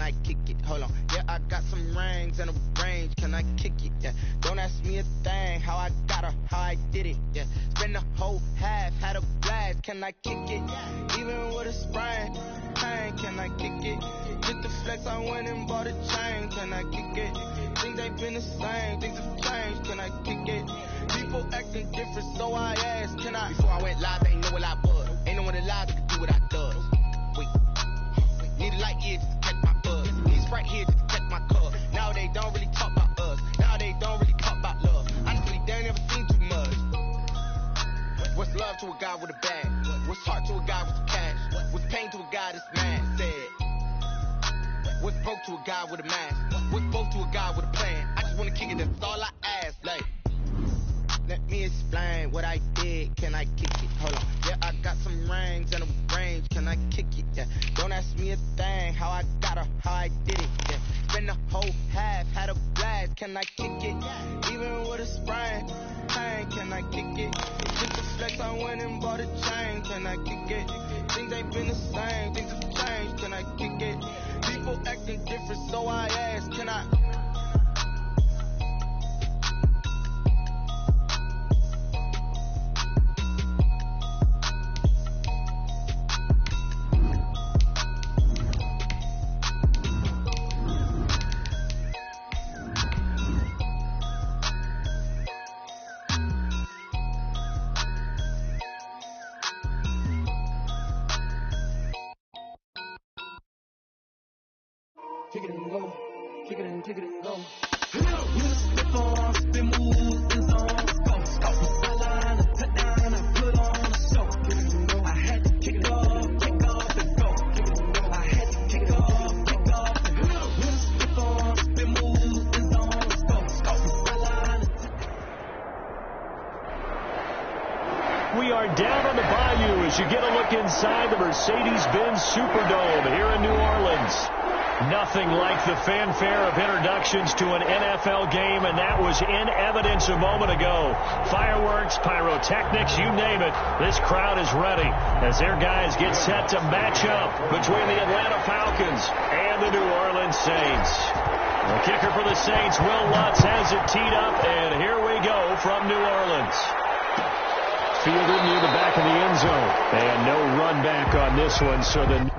can I kick it? Hold on, yeah, I got some rings and a range, can I kick it? Yeah, don't ask me a thing, how I got her, how I did it. Yeah, spend the whole half, had a blast, can I kick it? Even with a sprain, pain, can I kick it? Get the flex, I went and bought a chain, can I kick it? Things ain't been the same, things have changed, can I kick it? People acting different, so I asked, can I? Before I went live, they know what I was. Ain't no one alive that could do what I does. Wait, need a light here just to catch my buzz. Need Sprite here just to catch my cup. Now they don't really talk about us. Now they don't really talk about love. Honestly, they ain't never seen too much. What's love to a guy with a bag? What's heart to a guy with some cash? What's pain to a guy that's mad? Said. What's broke to a guy with a mask? What's both to a guy with a plan? I just wanna kick it, that's all I ask. Like, let me explain what I did. Can I kick it? Hold on. Yeah, I got some rings and a range. Can I kick it? Yeah. Don't ask me a thing. How I got her, how I did it. Yeah. Spend the whole half, had a blast. Can I kick it? Even with a sprain, pain. Can I kick it? Just the flex, I went and bought a chain. Can I kick it? Things ain't been the same. Things have changed. Can I kick it? People acting different, so I asked, can I? Kick it and go, kick it and go. Slip on, spin move, in zone, go. Sideline, touch down, I put on a show. I had to kick it off and go. I had to kick it off and go. Slip on, spin move, in zone, go. Sideline. We are down on the bayou as you get a look inside the Mercedes-Benz Superdome here in New Orleans. Nothing like the fanfare of introductions to an NFL game, and that was in evidence a moment ago. Fireworks, pyrotechnics, you name it. This crowd is ready as their guys get set to match up between the Atlanta Falcons and the New Orleans Saints. The kicker for the Saints, Will Lutz, has it teed up, and here we go from New Orleans. Fielded near the back of the end zone, and no run back on this one, so the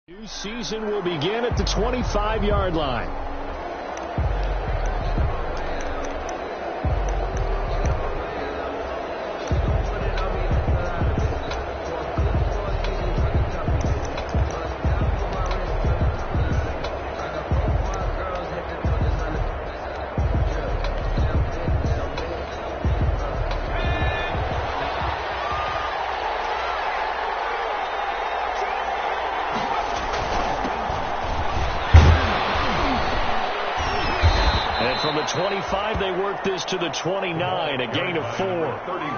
new season will begin at the 25-yard line. From the 25, they work this to the 29, a gain of 4. 31.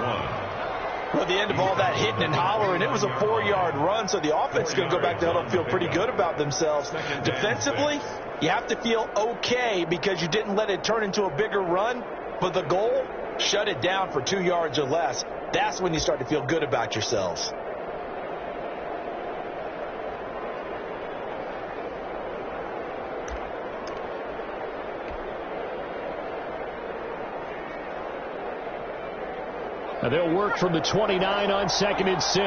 Well, at the end of all that hitting and hollering, it was a 4-yard run, so the offense is going to go back to huddle and feel pretty good about themselves. Defensively, you have to feel okay because you didn't let it turn into a bigger run, but the goal, shut it down for 2 yards or less. That's when you start to feel good about yourselves. And they'll work from the 29 on 2nd and 6.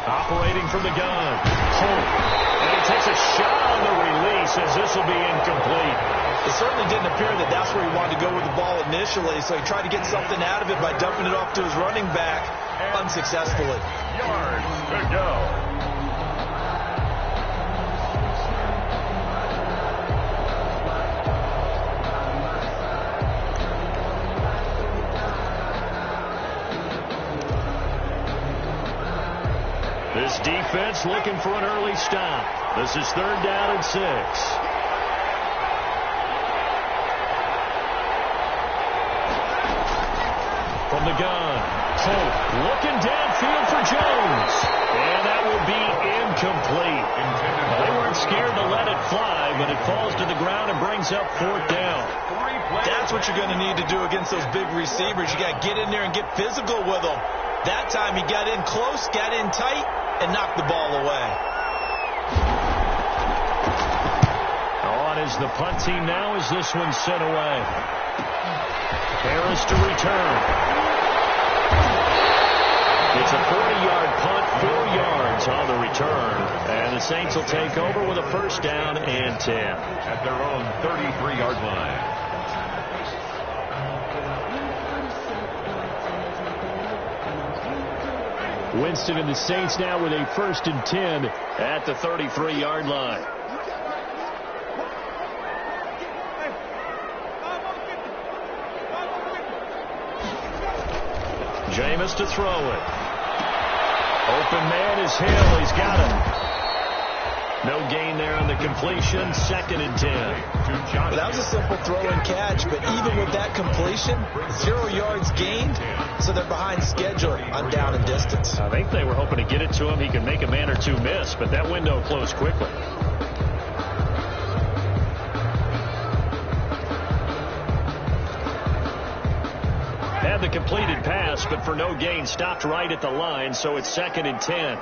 Operating from the gun. And he takes a shot on the release as this will be incomplete. It certainly didn't appear that that's where he wanted to go with the ball initially, so he tried to get something out of it by dumping it off to his running back unsuccessfully. Yards to go. This defense looking for an early stop. This is 3rd down and 6. From the gun, Hope looking downfield for Jones. And that will be incomplete. They weren't scared to let it fly, but it falls to the ground and brings up 4th down. That's what you're going to need to do against those big receivers. You got to get in there and get physical with them. That time he got in close, got in tight, and knocked the ball away. On is the punt team now as this one's sent away. Harris to return. It's a 40-yard punt, 4 yards on the return. And the Saints will take over with a 1st down and 10. At their own 33-yard line. Winston and the Saints now with a 1st and 10 at the 33-yard line. Jameis to throw it. Open man is Hill. He's got it. No gain there on the completion. 2nd and 10. Well, that was a simple throw and catch, but even with that completion, 0 yards gained, so they're behind schedule on down and distance. I think they were hoping to get it to him. He could make a man or two miss, but that window closed quickly. Had the completed pass, but for no gain, stopped right at the line, so it's 2nd and 10.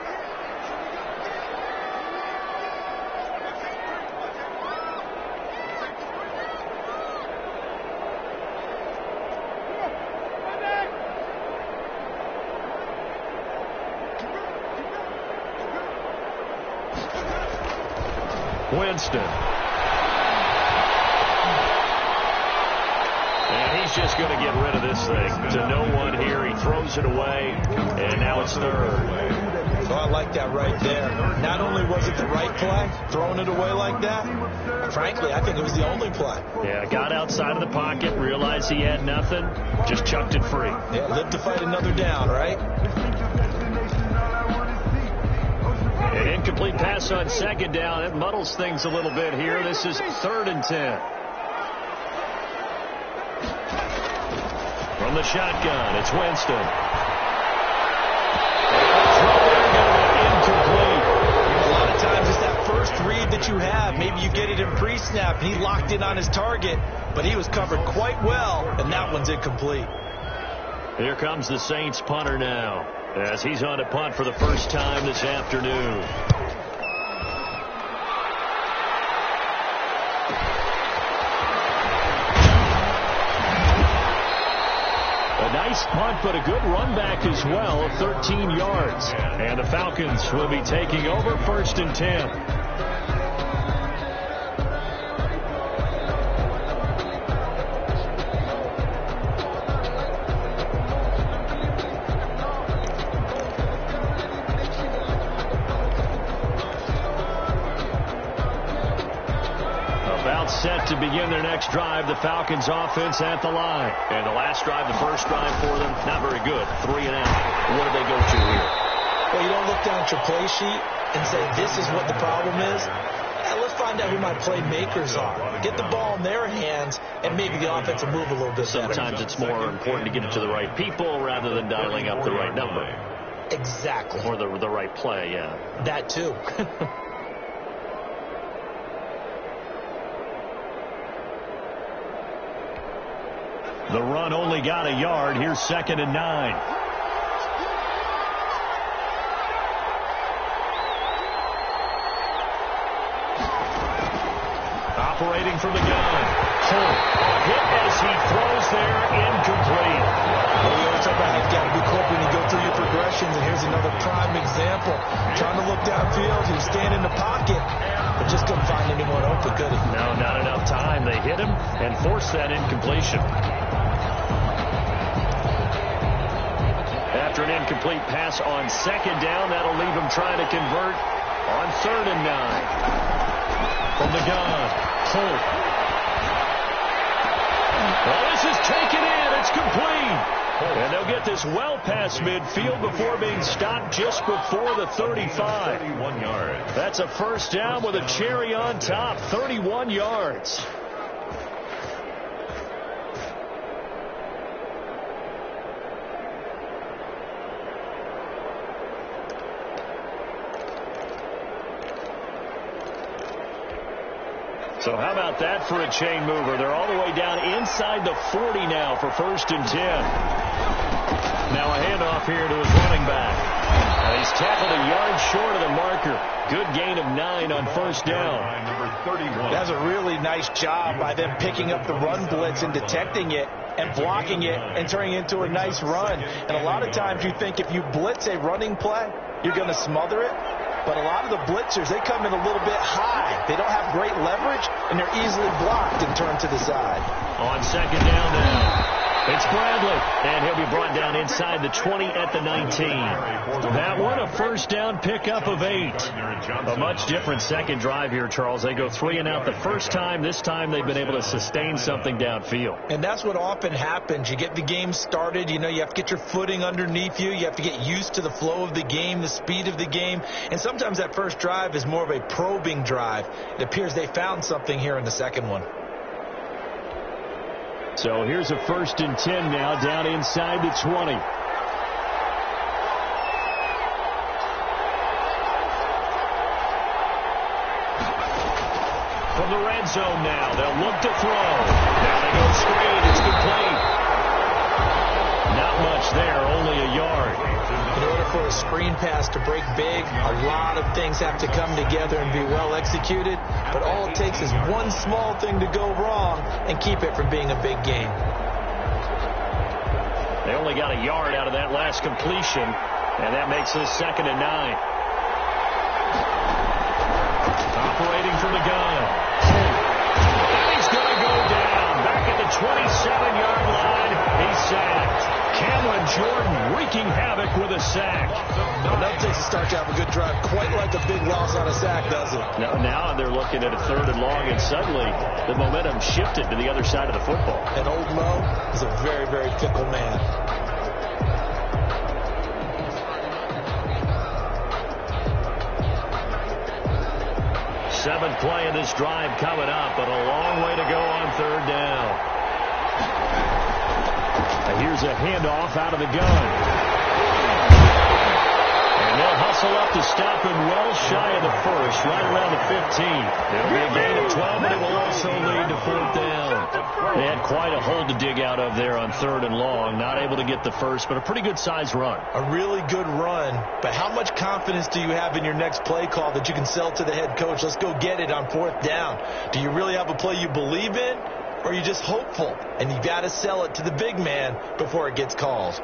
Winston. And he's just going to get rid of this thing. To no one here. He throws it away, and now it's 3rd. So I like that right there. Not only was it the right play, throwing it away like that, frankly, I think it was the only play. Yeah, got outside of the pocket, realized he had nothing, just chucked it free. Yeah, lived to fight another down, right? An incomplete pass on 2nd down. It muddles things a little bit here. This is 3rd and 10. From the shotgun, it's Winston. Incomplete. A lot of times it's that first read that you have. Maybe you get it in pre-snap. He locked in on his target, but he was covered quite well, and that one's incomplete. Here comes the Saints punter now, as he's on a punt for the first time this afternoon. A nice punt, but a good run back as well of 13 yards. And the Falcons will be taking over 1st and 10. Set to begin their next drive. The Falcons offense at the line. And the last drive, the first drive for them, not very good. 3 and out. What do they go to here? Well, you don't look down at your play sheet and say, this is what the problem is. Let's find out who my playmakers are. Get the ball in their hands, and maybe the offense will move a little bit better. Sometimes it's more important to get it to the right people rather than dialing up the right number. Exactly. Or the right play, yeah. That too. The run only got a yard. Here's 2nd and 9. Operating from the gun. Hit as he throws there, incomplete. Well, we always talk about how you've got to be quick when you go through your progressions, and here's another prime example. Trying to look downfield, he was standing in the pocket, but just couldn't find anyone open, could he? No, not enough time. They hit him and forced that incompletion. After an incomplete pass on second down, that'll leave him trying to convert on 3rd and 9. From the gun, Holt. Well, this is taken in. It's complete. And they'll get this well past midfield before being stopped just before the 35. 31 yards. That's a first down with a cherry on top, 31 yards. So how about that for a chain mover? They're all the way down inside the 40 now for 1st and 10. Now a handoff here to his running back. He's tackled a yard short of the marker. Good gain of 9 on 1st down. Number 31. That's a really nice job by them picking up the run blitz and detecting it and blocking it and turning it into a nice run. And a lot of times you think if you blitz a running play, you're going to smother it. But a lot of the blitzers, they come in a little bit high. They don't have great leverage, and they're easily blocked and turned to the side. On 2nd down now, it's Bradley, and he'll be brought down inside the 20 at the 19. That one, a first down pickup of 8. A much different second drive here, Charles. They go 3 and out the first time. This time they've been able to sustain something downfield. And that's what often happens. You get the game started. You know, you have to get your footing underneath you. You have to get used to the flow of the game, the speed of the game. And sometimes that first drive is more of a probing drive. It appears they found something here in the second one. So here's a 1st and 10 now down inside the 20. From the red zone now, they'll look to throw. Now they go straight. It's complete. Not much there, only a yard. In order for a screen pass to break big, a lot of things have to come together and be well executed. But all it takes is one small thing to go wrong and keep it from being a big game. They only got a yard out of that last completion, and that makes this 2nd and 9. Operating from the gun. And he's going to go down. Back at the 27-yard line. He's sacked. Cameron Jordan wreaking havoc with a sack. Well, that takes a start to have a good drive. Quite like a big loss on a sack, does it? Now they're looking at a 3rd and long, and suddenly the momentum shifted to the other side of the football. And Old Mo is a very, very fickle man. Seventh play of this drive coming up, but a long way to go on 3rd down. Here's a handoff out of the gun. And they'll hustle up to stop him well shy of the 1st, right around the 15. It'll be a gain of 12, but it will also lead to 4th down. They had quite a hole to dig out of there on 3rd and long. Not able to get the 1st, but a pretty good size run. A really good run. But how much confidence do you have in your next play call that you can sell to the head coach? Let's go get it on 4th down. Do you really have a play you believe in? Or are you just hopeful? And you got to sell it to the big man before it gets called.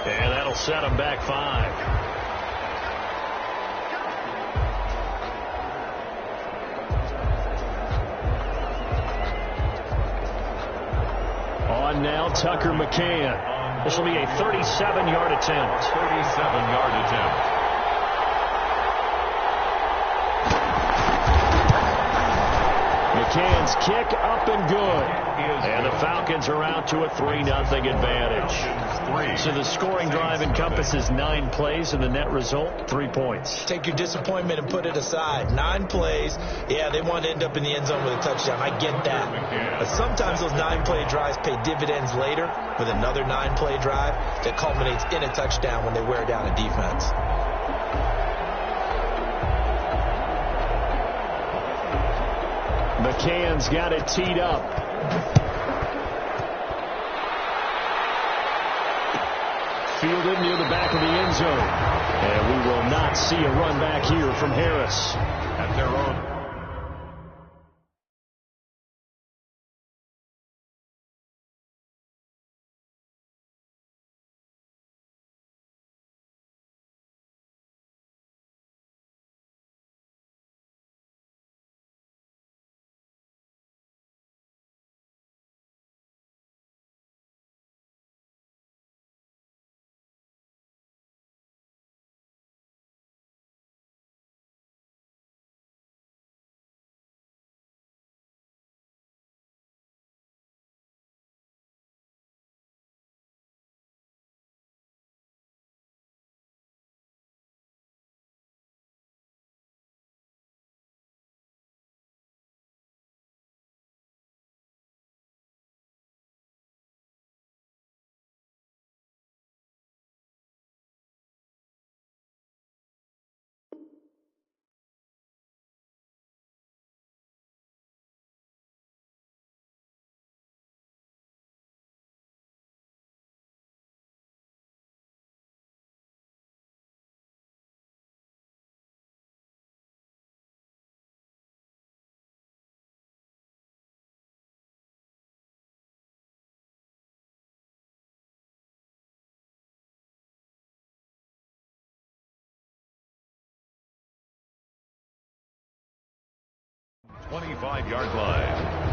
And that'll set him back 5. On now, Tucker McCann. This will be a 37-yard attempt. 37-yard attempt. McCann's kick up and good. And the Falcons are out to a 3-0 advantage. So the scoring drive encompasses 9 plays, and the net result, 3 points. Take your disappointment and put it aside. 9 plays. Yeah, they want to end up in the end zone with a touchdown. I get that. But sometimes those 9-play drives pay dividends later with another 9-play drive that culminates in a touchdown when they wear down a defense. McCann's got it teed up. Fielded near the back of the end zone. And we will not see a run back here from Harris. At their own. .25-yard line.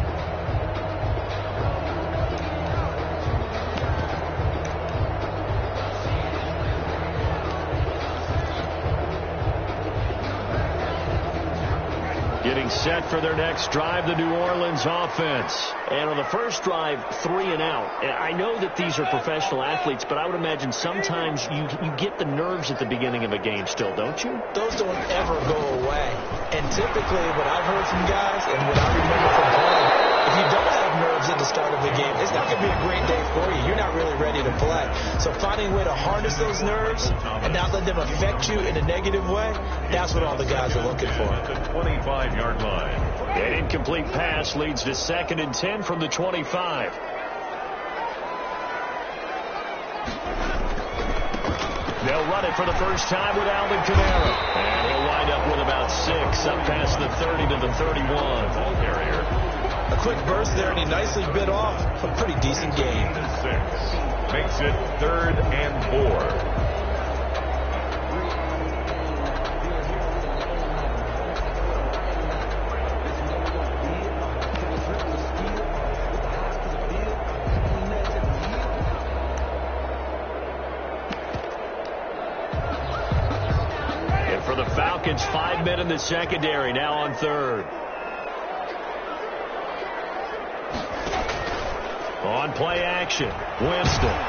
Getting set for their next drive, the New Orleans offense. And on the first drive, 3 and out. I know that these are professional athletes, but I would imagine sometimes you get the nerves at the beginning of a game still, don't you? Those don't ever go away. And typically what I've heard from guys and what I remember from playing, if you don't have nerves at the start of the game, it's not going to be a great day for you. You're not really ready to play. So finding a way to harness those nerves and not let them affect you in a negative way, that's what all the guys are looking for. At the 25-yard line. An incomplete pass leads to 2nd and 10 from the 25. They'll run it for the first time with Alvin Kamara. And he'll wind up with about 6 up past the 30 to the 31. Ball carrier. A quick burst there, and he nicely bit off a pretty decent gain. 6 makes it 3rd and 4. For the Falcons, 5 men in the secondary, now on 3rd. On play action, Winston. And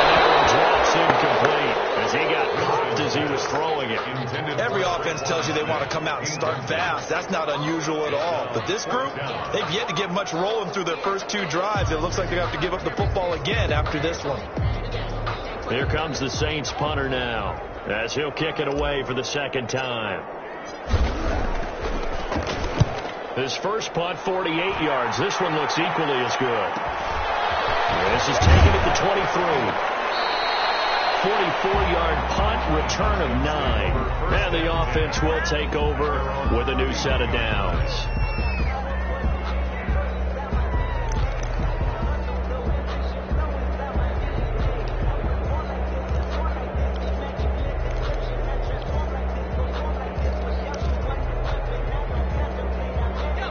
that one drops incomplete as he got popped as he was throwing it. Every offense tells you they want to come out and start fast. That's not unusual at all. But this group, they've yet to get much rolling through their first 2 drives. It looks like they're going to have to give up the football again after this one. Here comes the Saints punter now, as he'll kick it away for the 2nd time. His first punt, 48 yards. This one looks equally as good. This is taken at the 23. 44-yard punt, return of 9. And the offense will take over with a new set of downs.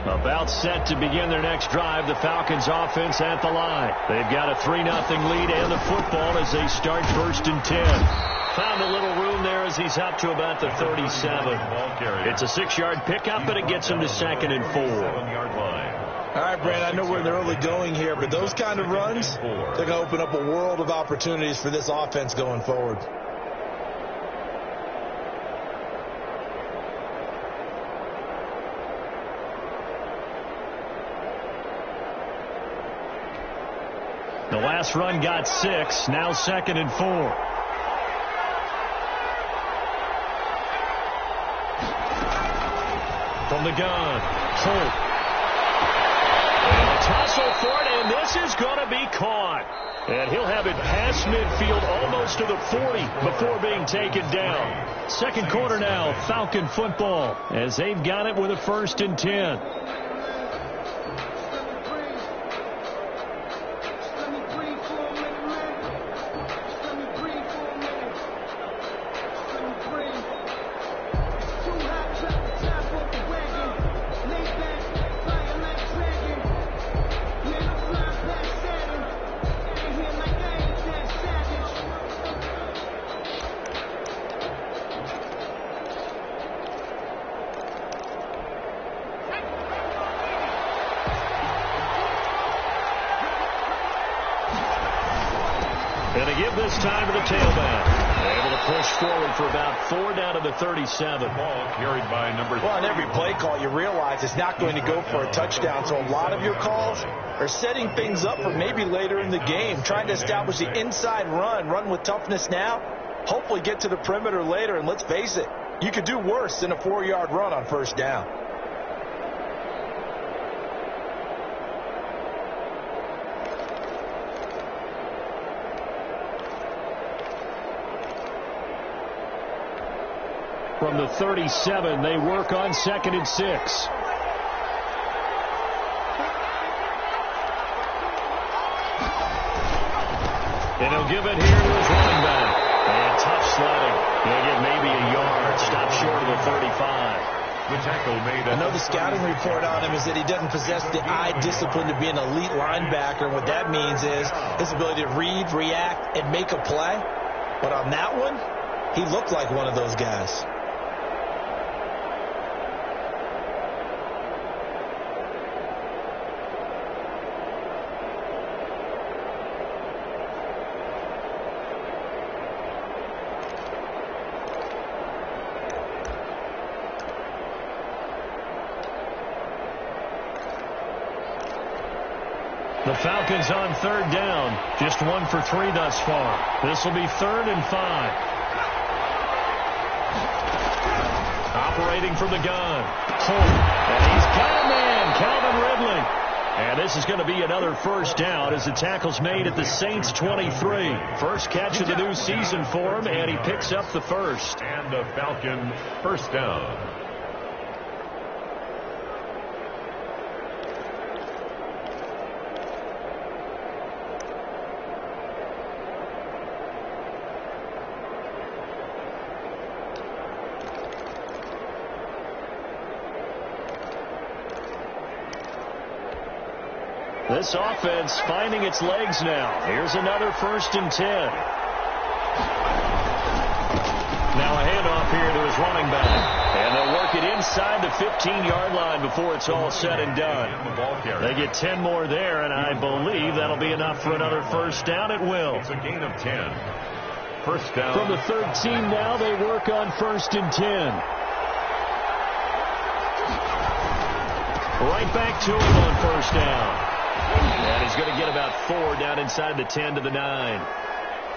About set to begin their next drive, the Falcons offense at the line. They've got a 3-0 lead and the football as they start 1st and 10. Found a little room there as he's up to about the 37. It's a 6-yard pickup, but it gets him to 2nd and 4. 7-yard line. All right, Brand, I know we're in the early going here, but those kind of runs, they're going to open up a world of opportunities for this offense going forward. The last run got 6, now 2nd and 4. From the gun, Holt. tussle for it, and this is going to be caught. And he'll have it past midfield, almost to the 40, before being taken down. Second quarter now, Falcon football, as they've got it with a 1st and 10. And to give this time to the tailback. Able to push forward for about 4 down to the 37. Ball carried by number 3. Well, on every play call, you realize it's not going to go for a touchdown. So a lot of your calls are setting things up for maybe later in the game, trying to establish the inside run with toughness now, hopefully get to the perimeter later. And let's face it, you could do worse than a 4-yard run on 1st down. From the 37, they work on 2nd and 6. And he'll give it here to his running back. And tough sledding. He'll get maybe a yard. Stop short of the 35. The tackle made. I know the scouting report on him is that he doesn't possess the eye discipline to be an elite linebacker. And what that means is his ability to read, react, and make a play. But on that one, he looked like one of those guys. The Falcons on 3rd down. Just 1 for 3 thus far. This will be 3rd and 5. Operating from the gun. And he's got a man, Calvin Ridley. And this is going to be another 1st down as the tackle's made at the Saints 23. First catch of the new season for him, and he picks up the 1st. And the Falcon 1st down. This offense finding its legs now. Here's another 1st and 10. Now a handoff here to his running back. And they'll work it inside the 15-yard line before it's all said and done. They get 10 more there, and I believe that'll be enough for another 1st down. It will. It's a gain of 10. 1st down. From the 13 now, they work on 1st and 10. Right back to him on 1st down. And he's going to get about 4 down inside the 10 to the 9.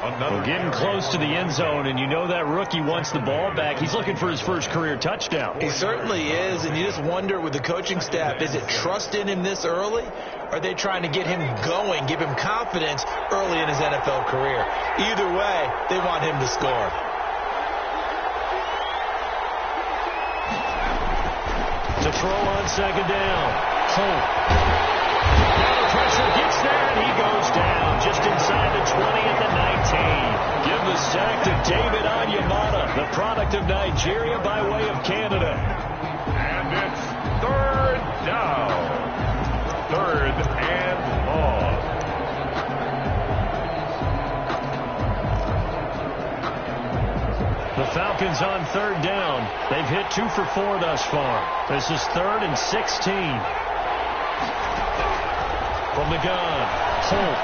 We're getting close to the end zone, and you know that rookie wants the ball back. He's looking for his first career touchdown. He certainly is, and you just wonder with the coaching staff, is it trust in him this early? Or are they trying to get him going, give him confidence early in his NFL career? Either way, they want him to score. To throw on 2nd down. Holt. Now the pressure gets there, and he goes down just inside the 20 at the 19. Give the sack to David Onyemata, the product of Nigeria by way of Canada. And it's 3rd down. 3rd and long. The Falcons on 3rd down. They've hit 2 for 4 thus far. This is 3rd and 16. From the gun, Holt.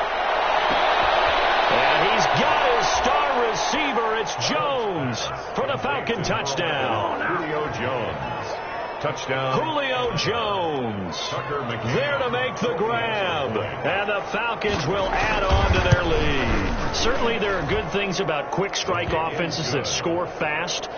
And he's got his star receiver. It's Jones for the Falcon touchdown. Julio Jones. Touchdown. Julio Jones there to make the grab. And the Falcons will add on to their lead. Certainly there are good things about quick strike offenses that score fast,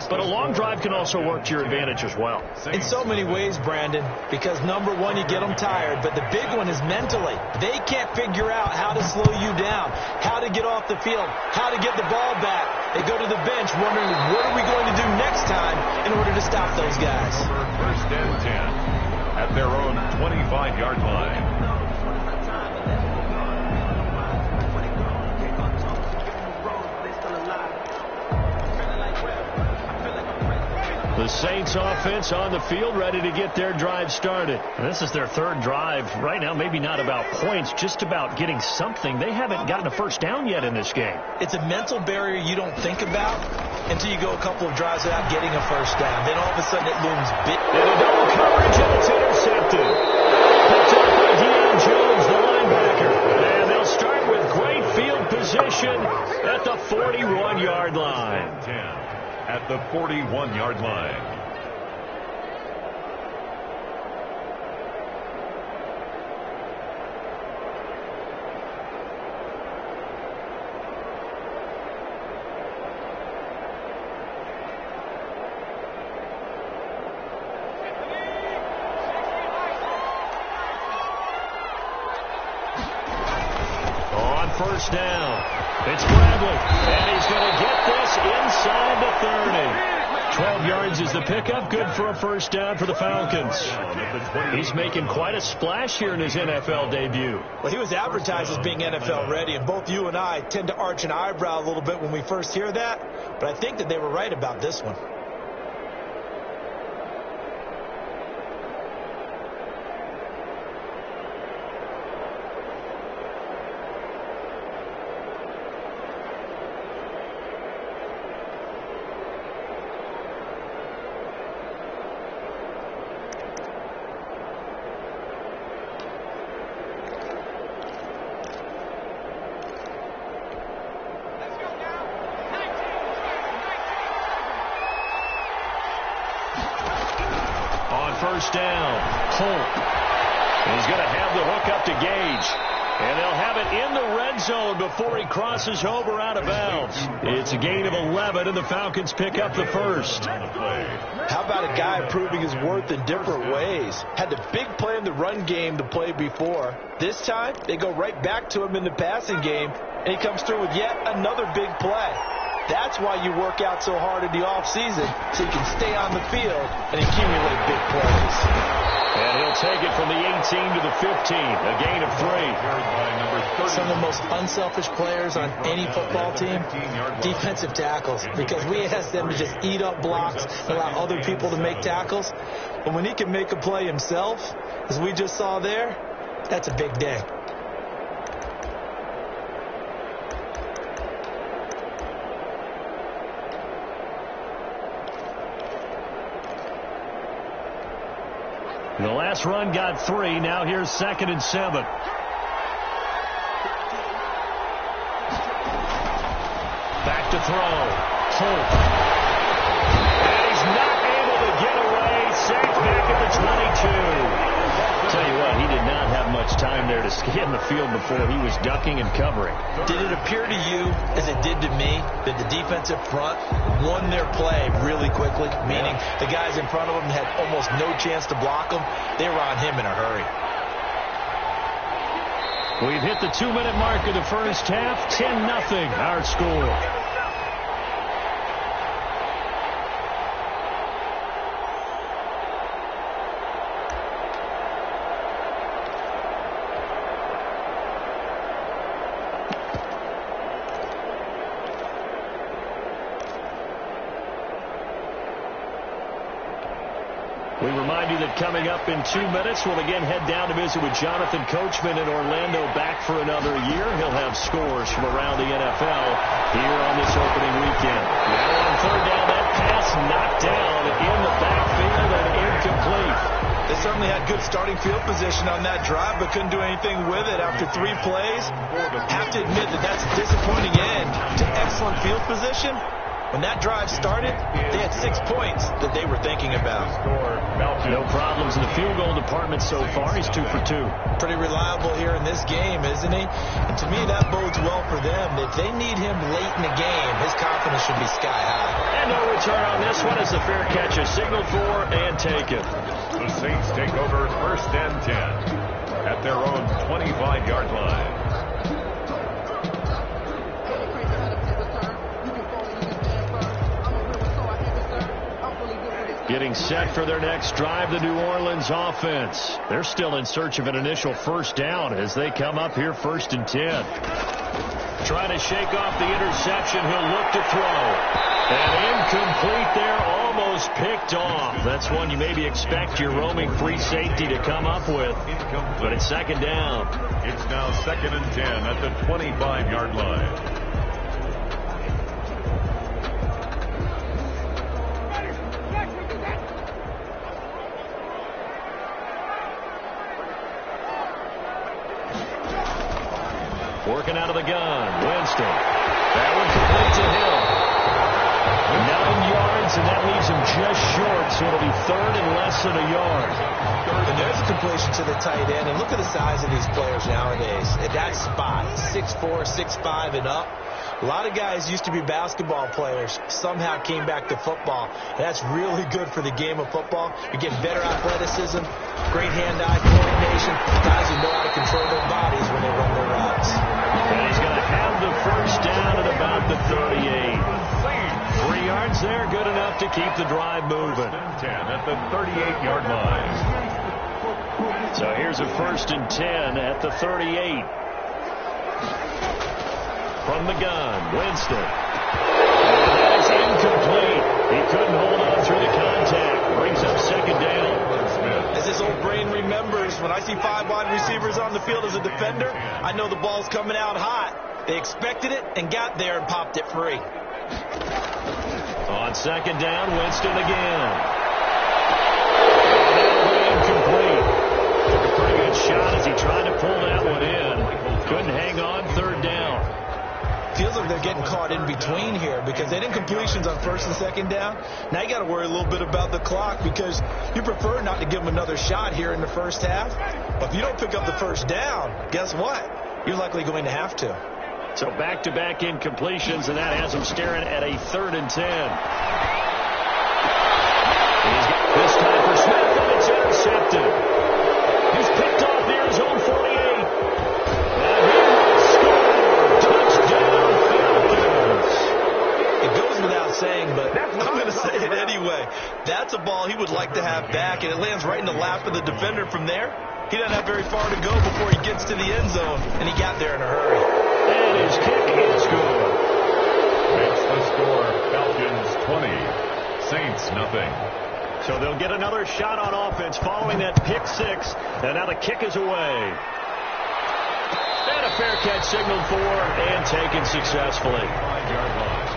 but a long drive can also work to your advantage as well. In so many ways, Brandon, because number one, you get them tired, but the big one is mentally. They can't figure out how to slow you down, how to get off the field, how to get the ball back. They go to the bench wondering, what are we going to do next time in order to stop those guys? First and 10 at their own 25-yard line. The Saints offense on the field, ready to get their drive started. This is their third drive. Right now, maybe not about points, just about getting something. They haven't gotten a first down yet in this game. It's a mental barrier you don't think about until you go a couple of drives without getting a first down. Then all of a sudden it looms big. And a double coverage, and it's intercepted. Picked up by Deion Jones, the linebacker. And they'll start with great field position at the 41-yard line. 10 at the 41-yard line. On first down, it's Bradley, and he's going to get this inside the 30. 12 yards is the pickup, good for a first down for the Falcons. He's making quite a splash here in his NFL debut. Well, he was advertised as being NFL ready, and both you and I tend to arch an eyebrow a little bit when we first hear that, but I think that they were right about this one. First down, Holt. He's going to have the hook up to Gage. And they'll have it in the red zone before he crosses over out of bounds. It's a gain of 11, and the Falcons pick up the first. How about a guy proving his worth in different ways? Had the big play in the run game to play before. This time, they go right back to him in the passing game, and he comes through with yet another big play. That's why you work out so hard in the offseason, so you can stay on the field and accumulate big plays. And he'll take it from the 18 to the 15, a gain of 3. Some of the most unselfish players on any football team, defensive tackles, because we ask them to just eat up blocks, allow other people to make tackles. But when he can make a play himself, as we just saw there, that's a big day. The last run got 3. Now here's 2nd and 7. Back to throw. Holt. And he's not able to get away. Sacked back at the 22. Tell you what, he did not have much time there to scan the field before he was ducking and covering. Did it appear to you, as it did to me, that the defensive front won their play really quickly? Meaning the guys in front of them had almost no chance to block them. They were on him in a hurry. We've hit the 2-minute mark of the first half. 10-0 our score. We remind you that coming up in 2 minutes, we'll again head down to visit with Jonathan Coachman in Orlando, back for another year. He'll have scores from around the NFL here on this opening weekend. Now on third down, that pass knocked down in the backfield and incomplete. They certainly had good starting field position on that drive, but couldn't do anything with it after 3 plays. Have to admit that that's a disappointing end to excellent field position. when that drive started, they had 6 points that they were thinking about. No problems in the field goal department so far. He's 2 for 2. Pretty reliable here in this game, isn't he? And to me, that bodes well for them. If they need him late in the game, his confidence should be sky high. And no return on this one as the fair catch is signaled for and taken. The Saints take over 1st and 10 at their own 25-yard line. Getting set for their next drive, the New Orleans offense. They're still in search of an initial first down as they come up here 1st and 10. Trying to shake off the interception. He'll look to throw. And incomplete there, almost picked off. That's one you maybe expect your roaming free safety to come up with. But it's 2nd down. It's now 2nd and 10 at the 25-yard line. Working out of the gun, Winston. That one complete to Hill. 9 yards, and that leaves him just short, so it'll be 3rd and less than a yard. And there's a completion to the tight end, and look at the size of these players nowadays. At that spot, 6'4", 6'5", and up. A lot of guys used to be basketball players, somehow came back to football. And that's really good for the game of football. You're getting better athleticism, great hand-eye coordination, guys who know how to control their bodies when they run their routes. And he's going to have the first down at about the 38. 3 yards there, good enough to keep the drive moving. 10 at the 38-yard line. So here's a 1st and 10 at the 38. From the gun, Winston. That is incomplete. He couldn't hold on through the contact. Brings up 2nd down. As his old brain remembers, when I see 5 wide receivers on the field as a defender, I know the ball's coming out hot. They expected it and got there and popped it free. On 2nd down, Winston again. Incomplete. Took a pretty good shot as he tried to pull that one in. Couldn't hang on, 3rd down. Feels like they're getting caught in between here because they didn't completions on 1st and 2nd down. Now you got to worry a little bit about the clock because you prefer not to give them another shot here in the first half. But if you don't pick up the first down, guess what? You're likely going to have to. So back-to-back incompletions, and that has him staring at a 3rd and 10. This time for Smith, and it's intercepted. He's picked off near his own 48. And he will score. Touchdown, Falcons. It goes without saying, but I'm going to say it anyway. That's a ball he would like to have back, and it lands right in the lap of the defender from there. He doesn't have very far to go before he gets to the end zone, and he got there in a hurry. And his kick is good. Makes the score Falcons 20, Saints nothing. So they'll get another shot on offense following that pick 6, and now the kick is away. And a fair catch signaled for and taken successfully. 5-yard line.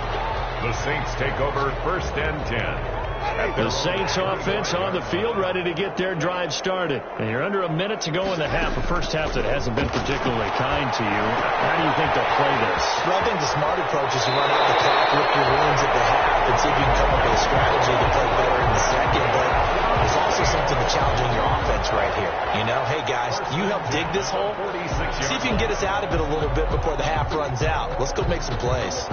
The Saints take over 1st and 10. The Saints offense on the field ready to get their drive started. And you're under a minute to go in the half, a first half that hasn't been particularly kind to you. How do you think they'll play this? Well, I think the smart approach is you run out the clock, lick your wounds at the half, and see if you can come up with a strategy to play better in the second. But there's also something to challenging your offense right here. You know, hey, guys, you help dig this hole. See if you can get us out of it a little bit before the half runs out. Let's go make some plays.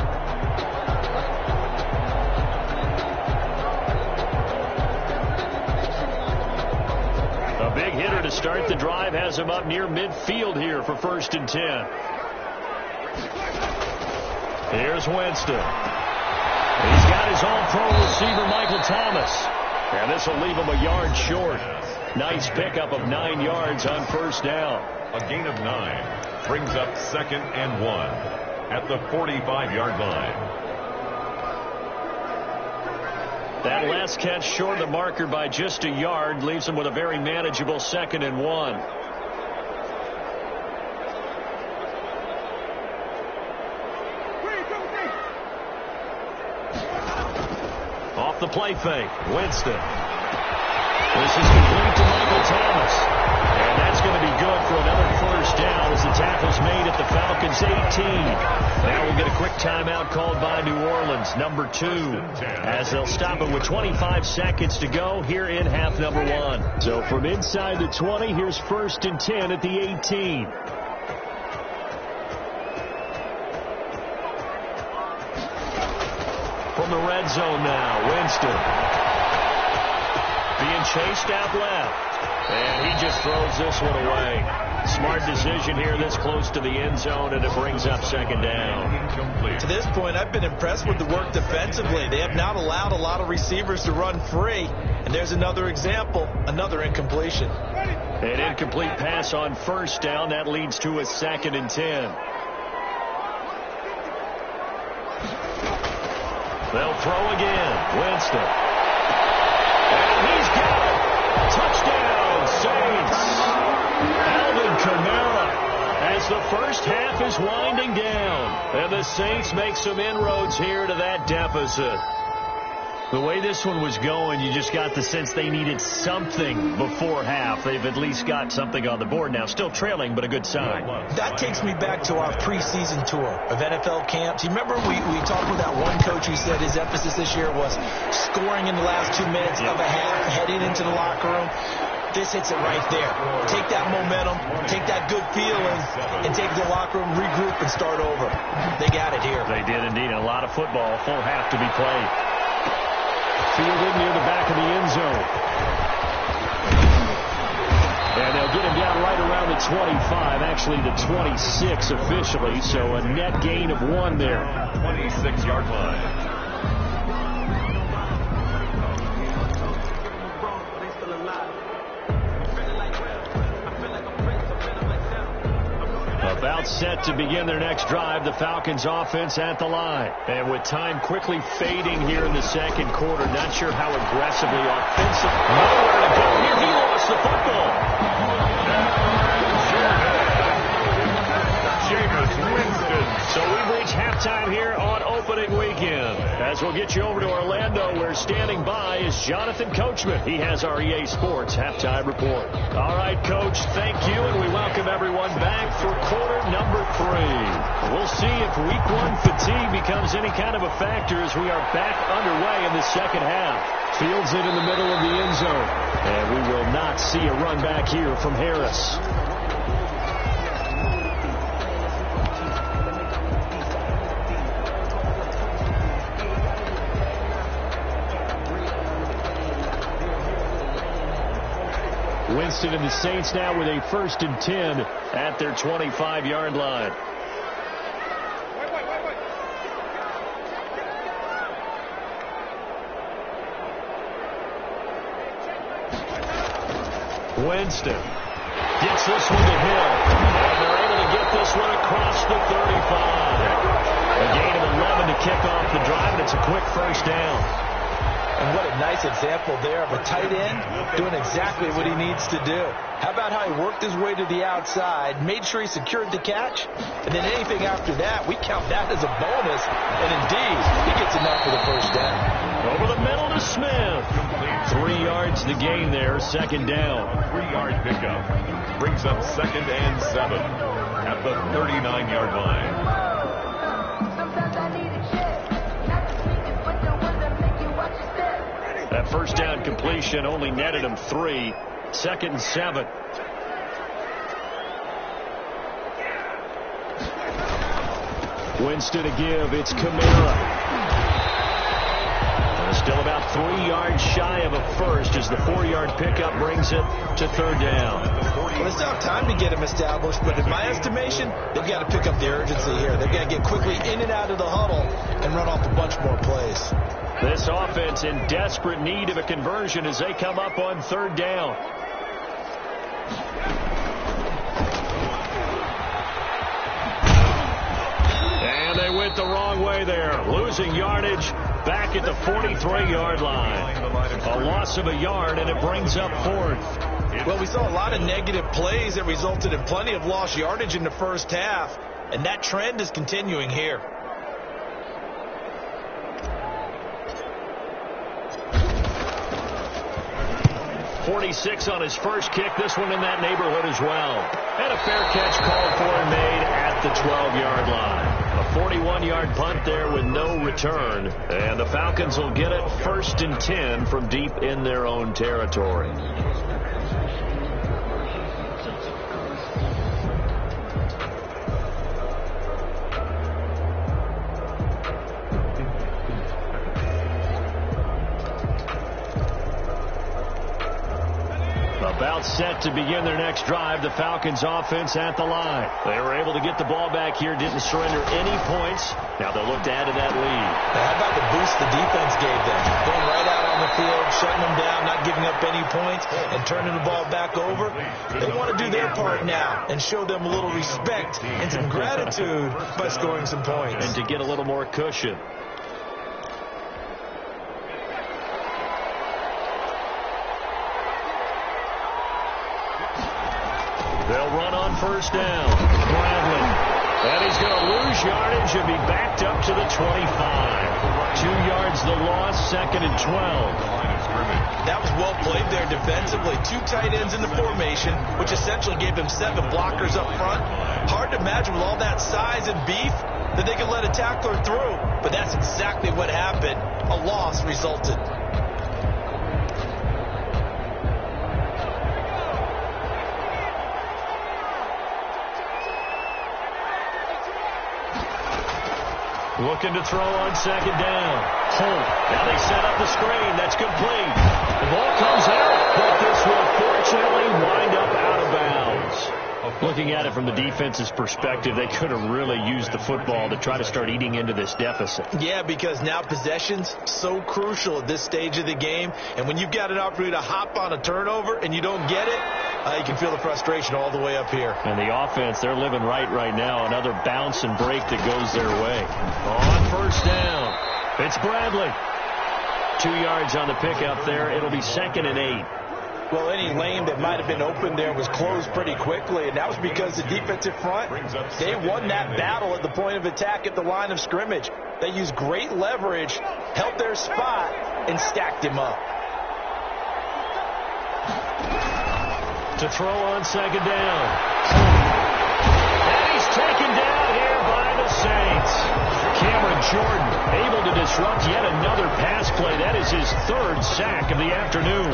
A big hitter to start the drive has him up near midfield here for 1st and 10. Here's Winston. He's got his all-pro receiver, Michael Thomas. And this will leave him a yard short. Nice pickup of 9 yards on 1st down. A gain of 9 brings up 2nd and 1 at the 45-yard line. That last catch short of the marker by just a yard leaves him with a very manageable 2nd and 1. Off the play fake, Winston. This is complete to Michael Thomas. And that's going to be good for another first down as the tackle's made at the Falcon Giants 18. Now we'll get a quick timeout called by New Orleans, number 2, as they'll stop it with 25 seconds to go here in half number 1. So from inside the 20, here's 1st and 10 at the 18. From the red zone now, Winston. Being chased out left. And he just throws this one away. Smart decision here this close to the end zone, and it brings up 2nd down. To this point, I've been impressed with the work defensively. They have not allowed a lot of receivers to run free. And there's another example, another incompletion. An incomplete pass on 1st down. That leads to a 2nd and 10. They'll throw again. Winston. And he's got it. Touchdown, Saints. Alvin Kamara, as the first half is winding down. And the Saints make some inroads here to that deficit. The way this one was going, you just got the sense they needed something before half. They've at least got something on the board now. Still trailing, but a good sign. That takes me back to our preseason tour of NFL camps. You remember we talked with that one coach who said his emphasis this year was scoring in the last 2 minutes of a half, heading into the locker room. This hits it right there. Take that momentum, take that good feeling, and take the locker room, regroup, and start over. They got it here. They did indeed. A lot of football, full half to be played. Fielded near the back of the end zone. And they'll get him down right around the 25, actually the 26 officially, so a net gain of 1 there. 26-yard line. About set to begin their next drive, the Falcons offense at the line. And with time quickly fading here in the 2nd quarter, not sure how aggressively offensive. Nowhere to go here. He lost the football. Jameis Winston. So we've reached halftime here on opening weekend. As we'll get you over to Orlando, where standing by is Jonathan Coachman. He has our EA Sports halftime report. All right, Coach, thank you, and we welcome everyone back for quarter number 3. We'll see if week 1 fatigue becomes any kind of a factor as we are back underway in the 2nd half. Fields it in the middle of the end zone, and we will not see a run back here from Harris. Winston and the Saints now with a 1st and 10 at their 25-yard line. Winston gets this one to Hill. And they're able to get this one across the 35. A gain of 11 to kick off the drive, and it's a quick 1st down. And what a nice example there of a tight end doing exactly what he needs to do. How about how he worked his way to the outside, made sure he secured the catch, and then anything after that, we count that as a bonus. And indeed, he gets enough for the 1st down. Over the middle to Smith. 3 yards the gain there, 2nd down. 3-yard pickup. Brings up 2nd and 7 at the 39-yard line. That 1st down completion only netted him 3. 2nd and 7. Winston to give. It's Kamara. Still about 3 yards shy of a 1st as the 4-yard pickup brings it to 3rd down. Well, they still have time to get him established, but in my estimation, they've got to pick up the urgency here. They've got to get quickly in and out of the huddle and run off a bunch more plays. This offense in desperate need of a conversion as they come up on 3rd down. And they went the wrong way there, losing yardage back at the 43-yard line. A loss of a yard, and it brings up 4th. Well, we saw a lot of negative plays that resulted in plenty of lost yardage in the 1st half, and that trend is continuing here. .46 on his first kick. This one in that neighborhood as well. And a fair catch called for and made at at the 12-yard line. A 41-yard punt there with no return. And the Falcons will get it 1st and 10 from deep in their own territory. About set to begin their next drive, the Falcons offense at the line. They were able to get the ball back here, didn't surrender any points. Now they'll look to add to that lead. Now, how about the boost the defense gave them? Going right out on the field, shutting them down, not giving up any points, and turning the ball back over. They want to do their part now and show them a little respect and some gratitude by scoring some points. And to get a little more cushion. They'll run on 1st down. Bradley. And he's going to lose yardage and be backed up to the 25. 2 yards the loss, 2nd and 12. That was well played there defensively. 2 tight ends in the formation, which essentially gave them 7 blockers up front. Hard to imagine with all that size and beef that they could let a tackler through. But that's exactly what happened. A loss resulted. Looking to throw on 2nd down. Holt. Now they set up the screen. That's complete. The ball comes out, but this will fortunately wind up out of bounds. Looking at it from the defense's perspective, they could have really used the football to try to start eating into this deficit. Yeah, because now possession's so crucial at this stage of the game. And when you've got an opportunity to hop on a turnover and you don't get it, you can feel the frustration all the way up here. And the offense, they're living right now. Another bounce and break that goes their way. On 1st down, it's Bradley. 2 yards on the pickup there. It'll be 2nd and 8. Well, any lane that might have been open there was closed pretty quickly, and that was because the defensive front, they won that battle at the point of attack at the line of scrimmage. They used great leverage, held their spot, and stacked him up. To throw on 2nd down. And he's taken down here by the Saints. Cameron Jordan able to disrupt yet another pass play. That is his 3rd sack of the afternoon.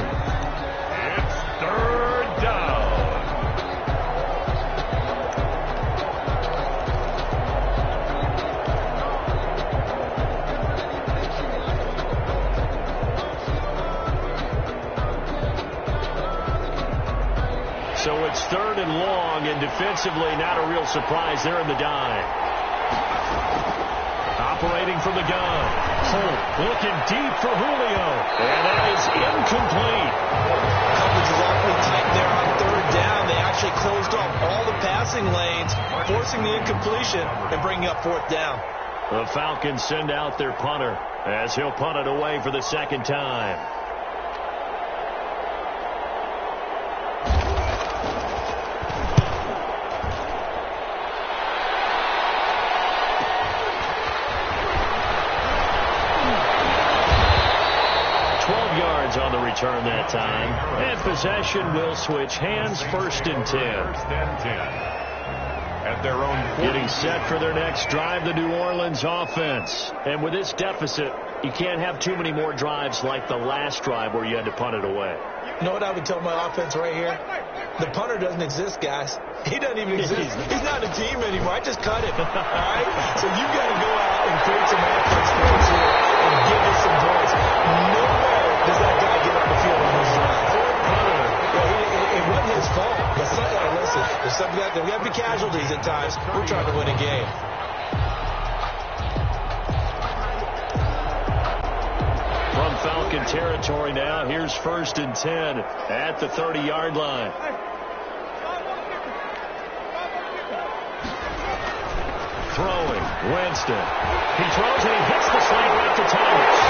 It's 3rd down. So it's 3rd and long, and defensively not a real surprise there in the dive. Operating from the gun. Holt looking deep for Julio. And that is incomplete. Coverage is awfully tight there on 3rd down. They actually closed off all the passing lanes, forcing the incompletion and bringing up 4th down. The Falcons send out their punter as he'll punt it away for the 2nd time. On the return that time. And possession will switch hands. 1st and 10. 1st and 10. At their own 40. Getting set for their next drive, the New Orleans offense. And with this deficit, you can't have too many more drives like the last drive where you had to punt it away. You know what I would tell my offense right here? The punter doesn't exist, guys. He doesn't even exist. He's not a team anymore. I just cut him. All right? So you got to go out and create some offense for us here and give us some points. Nowhere does that guy get on the field and lose his life. It wasn't his fault. But listen, there's got to be casualties at times. We're trying to win a game. From Falcon territory now, here's 1st and 10 at the 30-yard line. Throwing, Winston. He throws and he hits the slant out to Thomas.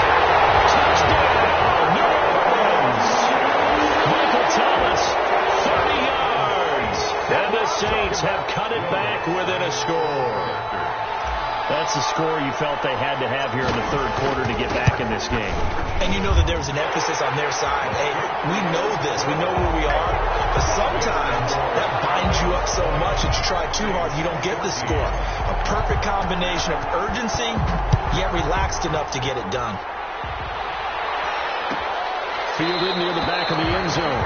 Touchdown, New Orleans. Michael Thomas, 30 yards. And the Saints have cut it back within a score. That's the score you felt they had to have here in the third quarter to get back in this game. And you know that there was an emphasis on their side. Hey, we know this. We know where we are. But sometimes that binds you up so much that you try too hard, you don't get the score. A perfect combination of urgency, yet relaxed enough to get it done. Fielded near the back of the end zone.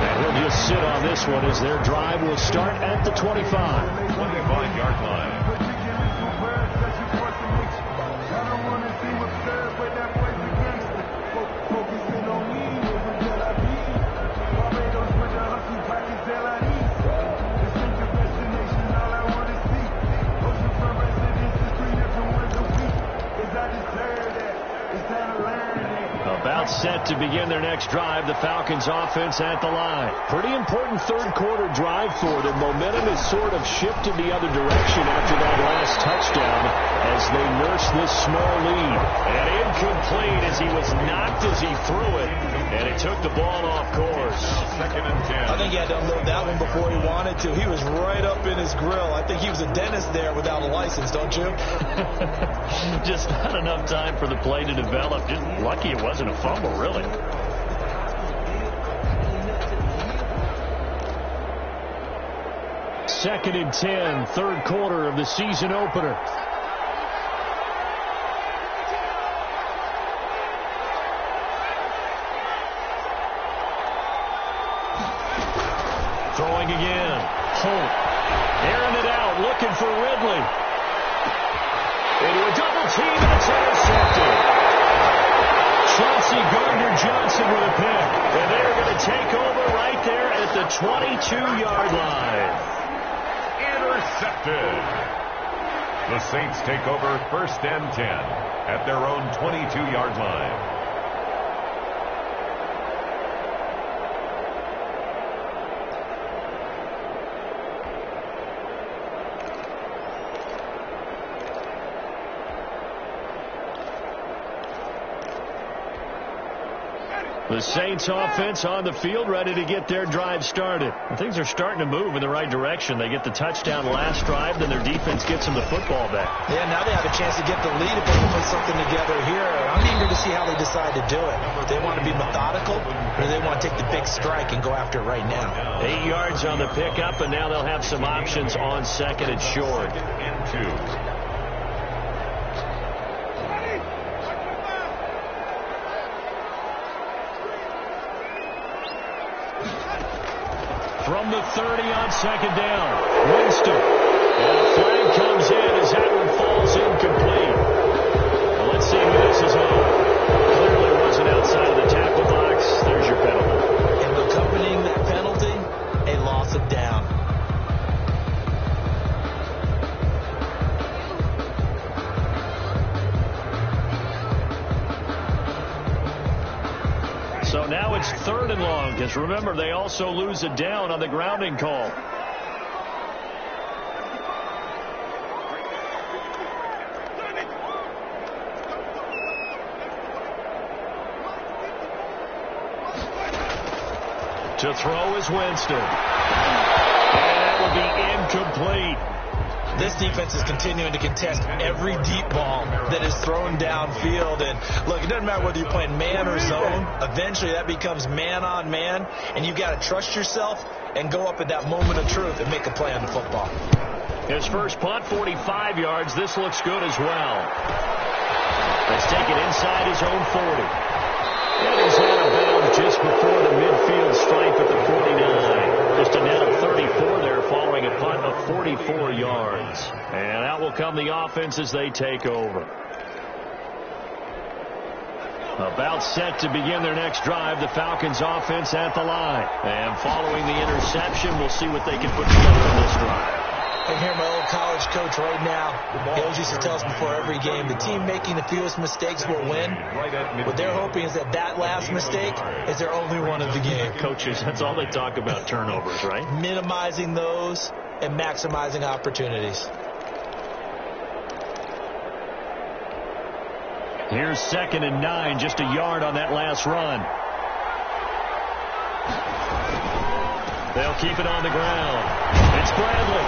And he'll just sit on this one as their drive will start at the 25. 25-yard line. About set to begin their next drive, the Falcons offense at the line. Pretty important third quarter drive for them. Momentum has sort of shifted the other direction after that last touchdown as they nurse this small lead. And incomplete as he was knocked as he threw it, and it took the ball off course. Second and 10. I think he had to unload that one before he wanted to. He was right up in his grill. I think he was a dentist there without a license, don't you? Just not enough time for the play to develop. Just lucky it wasn't a fumble, really. Second and 10, third quarter of the season opener. Throwing again. Holt. Airing it out, looking for Ridley. Into a double team, and it's intercepted. Chauncey Gardner-Johnson with a pick. And they're going to take over right there at the 22-yard line. Intercepted. The Saints take over first and 10 at their own 22-yard line. The Saints offense on the field, ready to get their drive started. Things are starting to move in the right direction. They get the touchdown last drive, then their defense gets them the football back. Yeah, now they have a chance to get the lead if they can put something together here. I'm eager to see how they decide to do it. Do they want to be methodical, or do they want to take the big strike and go after it right now? 8 yards on the pickup, and now they'll have some options on second and short. And 2. From the 30 on second down, Winston. And a flag comes in as that one falls incomplete. Well, let's see who this is on. Clearly wasn't outside of the tackle box. There's your penalty. And accompanying that penalty, a loss of down. So now it's third and long, because remember, they also lose a down on the grounding call. To throw is Winston. And that will be incomplete. This defense is continuing to contest every deep ball that is thrown downfield. And look, it doesn't matter whether you're playing man or zone. Eventually that becomes man on man. And you've got to trust yourself and go up at that moment of truth and make a play on the football. His first punt, 45 yards. This looks good as well. Let's take it inside his own 40. And he's out of bounds just before the midfield stripe at the 49. Just a net of 34 there following a punt of 44 yards. And out will come the offense as they take over. About set to begin their next drive, the Falcons offense at the line. And following the interception, we'll see what they can put together in this drive. I hear my old college coach right now. He always used to tell us before every game, the team making the fewest mistakes will win. What they're hoping is that that last mistake is their only one of the game. Coaches, that's all they talk about, turnovers, right? Minimizing those and maximizing opportunities. Here's 2nd and 9, just a yard on that last run. They'll keep it on the ground. It's Bradley.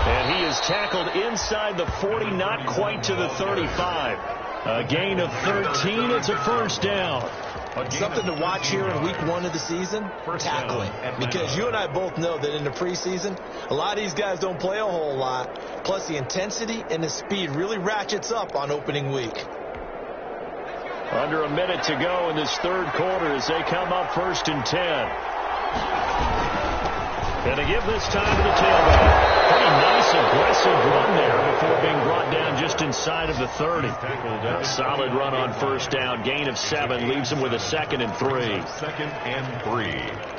And he is is tackled inside the 40, not quite to the 35. A gain of 13. It's a first down. Something to watch here in week 1 of the season, tackling. Because you and I both know that in the preseason, a lot of these guys don't play a whole lot. Plus, the intensity and the speed really ratchets up on opening week. Under a minute to go in this third quarter as they come up 1st and 10. And they give this time to the tailback. Pretty nice, aggressive run there before being brought down just inside of the 30. A solid run on first down. Gain of 7 leaves them with a 2nd and 3. 2nd and 3.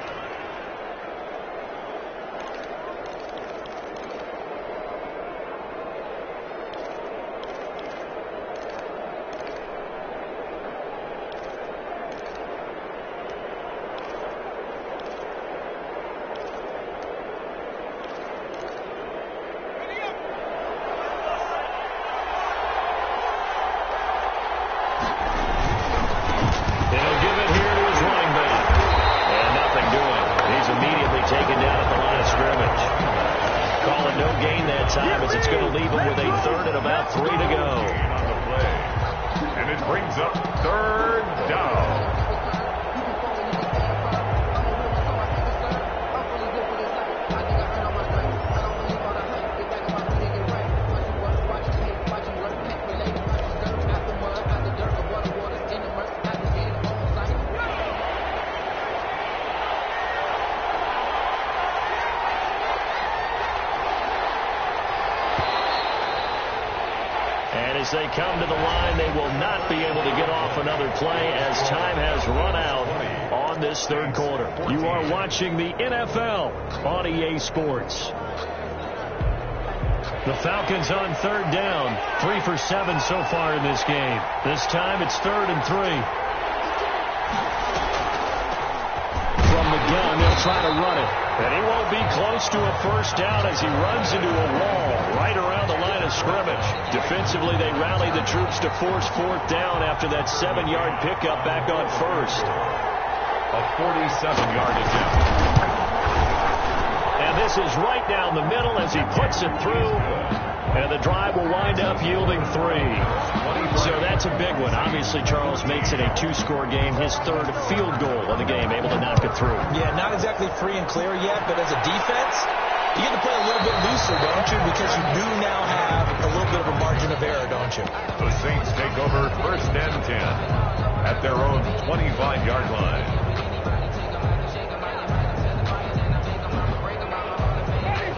As they come to the line, they will not be able to get off another play as time has run out on this third quarter. You are watching the NFL on EA Sports. The Falcons on 3rd down, 3 for 7 so far in this game. This time it's 3rd and 3. From the gun, they'll try to run it. And he won't be close to a first down as he runs into a wall right around the line of scrimmage. Defensively, they rally the troops to force 4th down after that 7-yard pickup back on 1st. A 47-yard attempt. And this is right down the middle as he puts it through. And the drive will wind up yielding 3. So that's a big one. Obviously, Charles makes it a 2-score game. His 3rd field goal of the game, able to knock it through. Yeah, not exactly free and clear yet, but as a defense, you get to play a little bit looser, don't you? Because you do now have a little bit of a margin of error, don't you? The Saints take over 1st and 10 at their own 25-yard line.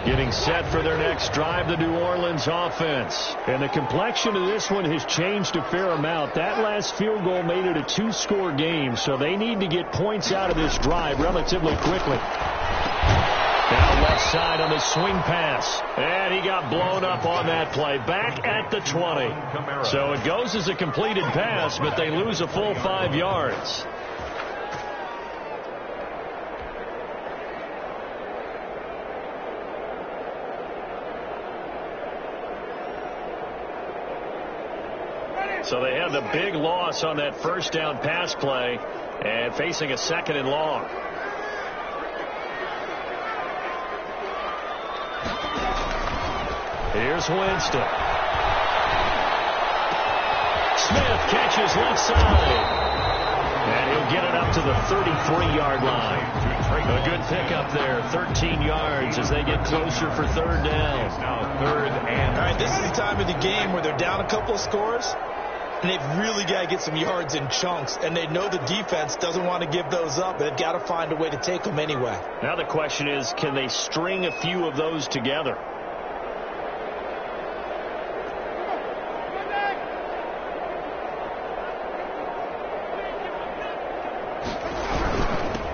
Getting set for their next drive, the New Orleans offense. And the complexion of this one has changed a fair amount. That last field goal made it a 2-score game, so they need to get points out of this drive relatively quickly. Down left side on the swing pass. And he got blown up on that play. Back at the 20. So it goes as a completed pass, but they lose a full 5 yards. So they have the big loss on that first down pass play and facing a 2nd and long. Here's Winston. Smith catches left side. And he'll get it up to the 33-yard line. A good pickup there, 13 yards as they get closer for 3rd down. Now 3rd and... All right, this is the time of the game where they're down a couple of scores. And they've really got to get some yards in chunks. And they know the defense doesn't want to give those up. But they've got to find a way to take them anyway. Now the question is, can they string a few of those together?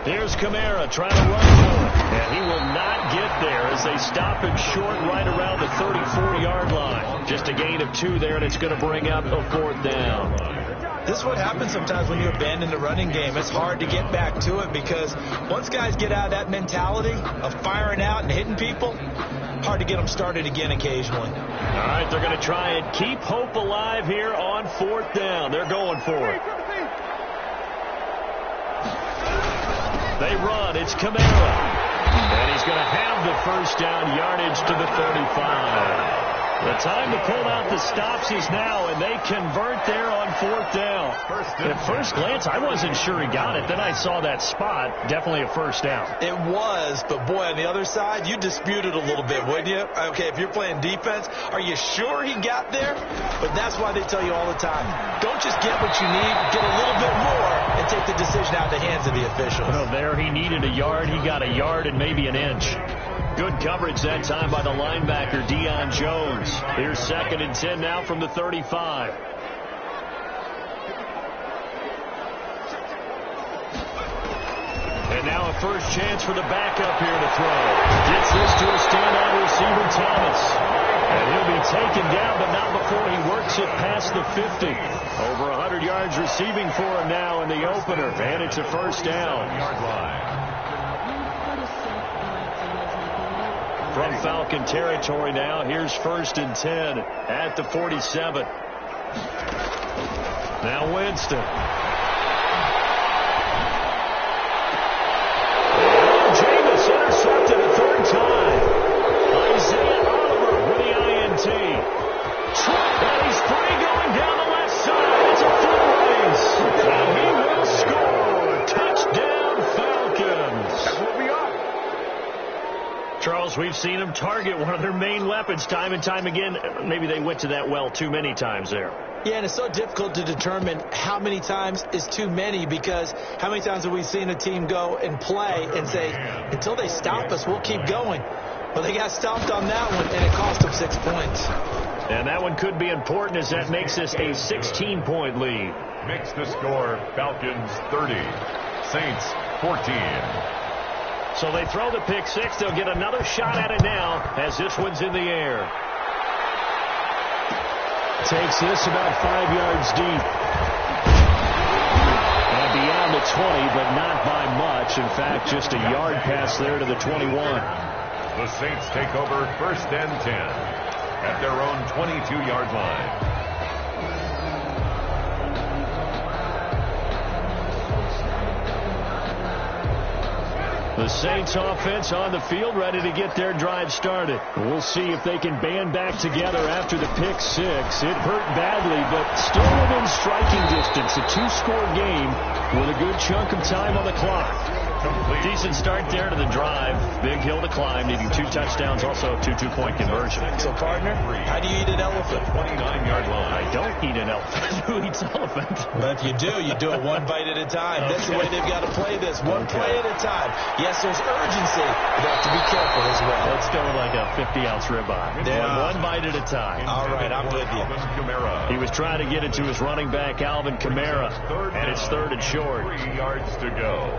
Here's Kamara trying to run for it. And he will not get there as they stop him short right around the 34-yard line. Just a gain of 2 there, and it's going to bring up a 4th down. This is what happens sometimes when you abandon the running game. It's hard to get back to it because once guys get out of that mentality of firing out and hitting people, hard to get them started again occasionally. All right, they're going to try and keep hope alive here on 4th down. They're going for it. They run. It's Kamara. And he's going to have the first down, yardage to the 35. time to pull out the stopsies now, and they convert there on 4th down. At first glance, I wasn't sure he got it. Then I saw that spot. Definitely a first down. It was, but boy, on the other side, you dispute it a little bit, wouldn't you? Okay, if you're playing defense, are you sure he got there? But that's why they tell you all the time, don't just get what you need, get a little bit more, and take the decision out of the hands of the officials. Well, there he needed a yard. He got a yard and maybe an inch. Good coverage that time by the linebacker, Deion Jones. Here's 2nd and 10 now from the 35. And now a first chance for the backup here to throw. Gets this to a standout receiver, Thomas. And he'll be taken down, but not before he works it past the 50. Over 100 yards receiving for him now in the opener. And it's a first down. From Falcon territory now, here's 1st and 10 at the 47. Now Winston. Jameis intercepted a 3rd time. Isaiah Oliver with the INT. And he's free going down the left side. It's a full race. And he will score. Touchdown Falcons. That's what we are. Charles, we've seen them target one of their main weapons time and time again. Maybe they went to that well too many times there. Yeah, and it's so difficult to determine how many times is too many, because how many times have we seen a team go and play and say, until they stop us, we'll keep going. Well, they got stopped on that one, and it cost them 6 points. And that one could be important, as that makes this a 16-point lead. Makes the score Falcons 30, Saints 14. So they throw the pick six. They'll get another shot at it now as this one's in the air. Takes this about 5 yards deep. And beyond the 20, but not by much. In fact, just a yard pass there to the 21. The Saints take over 1st and 10 at their own 22-yard line. The Saints offense on the field, ready to get their drive started. We'll see if they can band back together after the pick six. It hurt badly, but still within striking distance. A 2-score game with a good chunk of time on the clock. Decent start there to the drive. Big hill to climb, needing 2 touchdowns, also a 2-2-point conversion. So, partner, how do you eat an elephant? 29-yard line. I don't eat an elephant. Who eats elephant? But if you do it one bite at a time. That's the way they've got to play this. One play at a time. Yes, there's urgency, but they have to be careful as well. Let's go like a 50-ounce ribeye. Yeah. One bite at a time. All right, I'm with you. He was trying to get it to his running back, Alvin Kamara, and it's 3rd and short. 3 yards to go.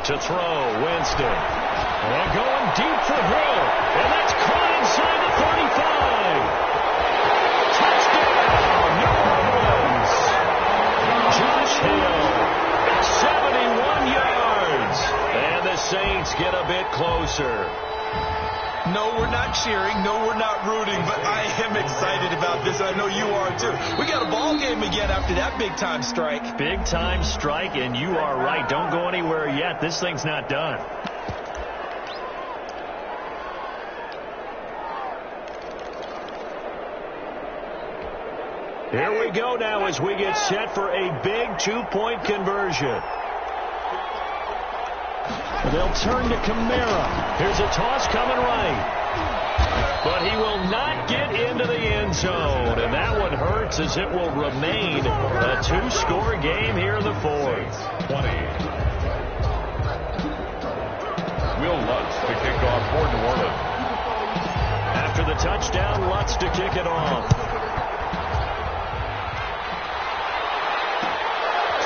To throw, Winston. And going deep for Hill. And that's caught inside the 35. Touchdown, New Orleans. Josh Hill, 71 yards. And the Saints get a bit closer. No, we're not cheering. No, we're not rooting. But I am excited about this. I know you are, too. We got a ball game again after that big-time strike. Big-time strike, and you are right. Don't go anywhere yet. This thing's not done. Here we go now as we get set for a big 2-point conversion. They'll turn to Kamara. Here's a toss coming right. But he will not get into the end zone. And that one hurts, as it will remain a 2-score game here in the 4th. 20. Will Lutz to kick off for New Orleans. After the touchdown, Lutz to kick it off.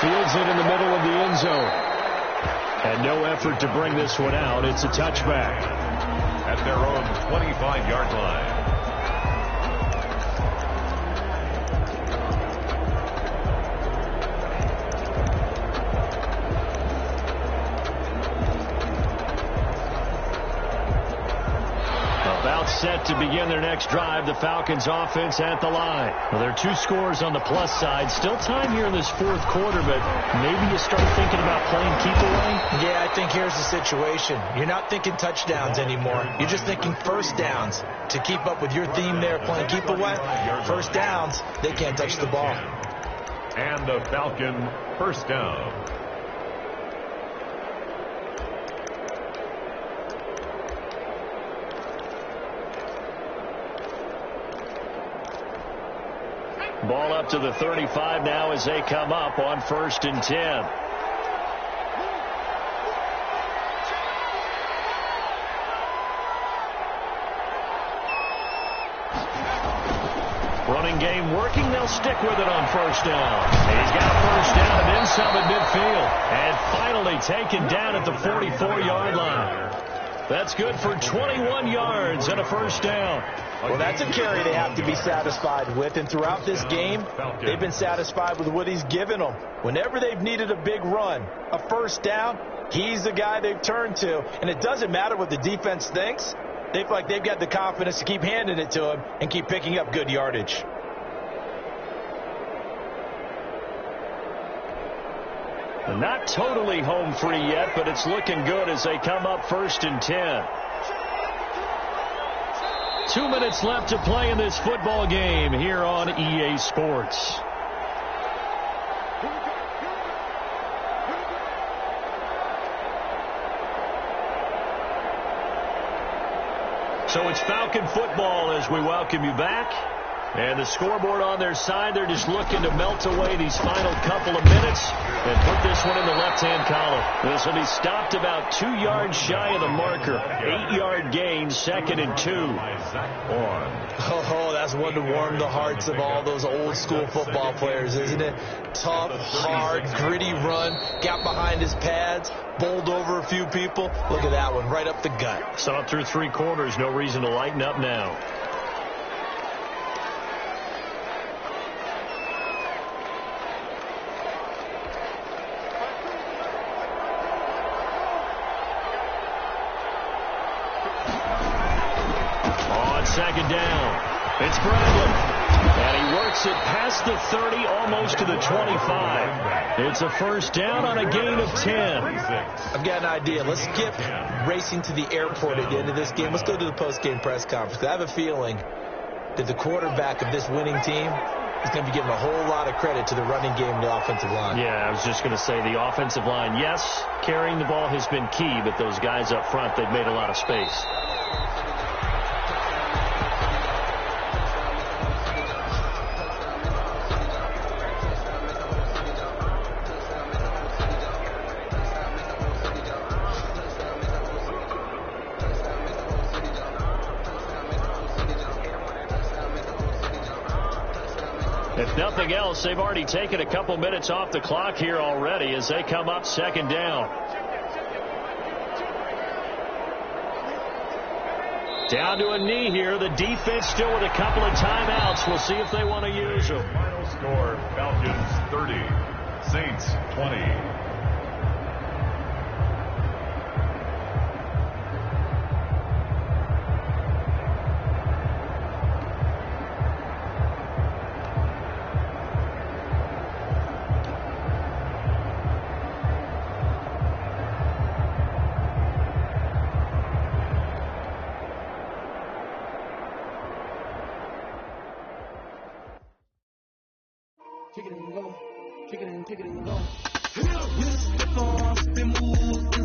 Fields it in the middle of the end zone. And no effort to bring this one out. It's a touchback. At their own 25-yard line. Timeout set to begin their next drive. The Falcons offense at the line. Well, there are 2 scores on the plus side. Still time here in this 4th quarter, but maybe you start thinking about playing keep away? Yeah, I think here's the situation. You're not thinking touchdowns anymore. You're just thinking first downs. To keep up with your theme there, playing keep away, first downs, they can't touch the ball. And the Falcon first down. Ball up to the 35 now as they come up on 1st and 10. Running game working. They'll stick with it on 1st down. He's got 1st down and then some at midfield. And finally taken down at the 44-yard line. That's good for 21 yards and a 1st down. Well, that's a carry they have to be satisfied with. And throughout this game, they've been satisfied with what he's given them. Whenever they've needed a big run, a 1st down, he's the guy they've turned to. And it doesn't matter what the defense thinks. They feel like they've got the confidence to keep handing it to him and keep picking up good yardage. Not totally home free yet, but it's looking good as they come up 1st and 10. 2 minutes left to play in this football game here on EA Sports. So it's Falcon football as we welcome you back. And the scoreboard on their side, they're just looking to melt away these final couple of minutes and put this one in the left-hand column. This will be stopped about 2 yards shy of the marker. 8-yard gain, 2nd and 2. Oh, that's one to warm the hearts of all those old-school football players, isn't it? Tough, hard, gritty run, got behind his pads, bowled over a few people. Look at that one, right up the gut. Saw it through 3 quarters, no reason to lighten up now. On 2nd down, it's Bradley. And he works it past the 30, almost to the 25. It's a 1st down on a gain of 10. I've got an idea. Let's skip racing to the airport at the end of this game. Let's go to the post-game press conference. I have a feeling that the quarterback of this winning team is going to be giving a whole lot of credit to the running game and the offensive line. Yeah, I was just going to say the offensive line, yes, carrying the ball has been key, but those guys up front, they've made a lot of space. If nothing else, they've already taken a couple minutes off the clock here already as they come up 2nd down. Down to a knee here. The defense still with a couple of timeouts. We'll see if they want to use them. Final score, Falcons 30, Saints 20. Kick it and go. Kick it and go. We'll step on, spin, move.